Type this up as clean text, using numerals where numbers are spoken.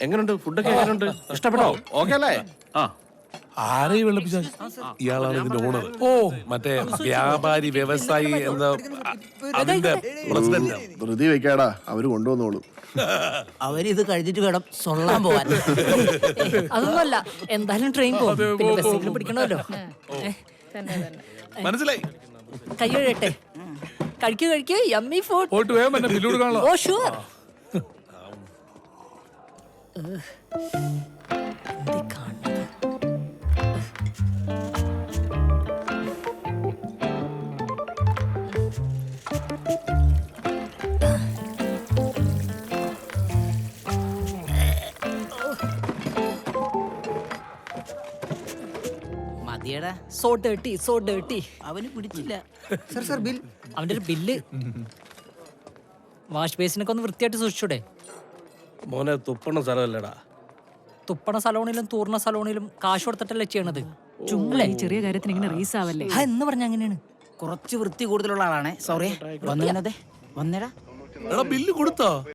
എങ്ങനെയുണ്ട് ഫുഡൊക്കെ എങ്ങനെയുണ്ട് ഇഷ്ടപ്പെട്ടോ ഓക്കെ അല്ലേ ആ ആരെയും വെള്ളപ്പിച്ച ഇയാളാണ് ഇതിന്റെ ഓണർ. ഓ മറ്റേ വ്യാപാരി വ്യവസായി എന്ന അതിന്റെ പ്രസിഡന്റ്. ധൃതി വെക്കാടാ, അവര് കൊണ്ടുവന്നോളൂ. അവരിത് കഴിഞ്ഞിട്ട് വേണം സൊള്ളാൻ പോവാൻ. അതൊന്നുമല്ല, എന്തായാലും ട്രെയിൻ പോകും, പിന്നെ ബസ്സിൽ പിടിക്കണമല്ലോ. മനസ്സിലായി. കൈ കഴിയട്ടെ. കഴിക്കൂ യമ്മി ഫുഡ്. പോയിട്ട് വേഗം എന്നെ ബില്ല് കൊടുക്കാനുള്ള. Oh sure. മതിയടാ, സോ ഡേർട്ടി. അവന് പിടിച്ചില്ല. അവന്റെ ഒരു ബില്ല്. വാഷ് ബേസിനൊക്കെ ഒന്ന് വൃത്തിയായിട്ട് സൂക്ഷിച്ചൂടെ? മോനെ തുപ്പണ സ്ഥലമല്ലടാ. തുപ്പണ സലോണിലും തൂർണ സലോണിലും കാശ് കൊടുത്തിട്ടല്ലേ ചെയ്യണത്. ചുമ്മാ ചെറിയ കാര്യത്തിന് ഇങ്ങനെ റീസ് ആവല്ലേ. എന്ന് പറഞ്ഞ അങ്ങനെയാണ്. കുറച്ച് വൃത്തി കൂടുതലുള്ള ആളാണേ. സോറി വന്നേ വന്നേടാ. എടാ ബില്ല് കൊടുത്തോ?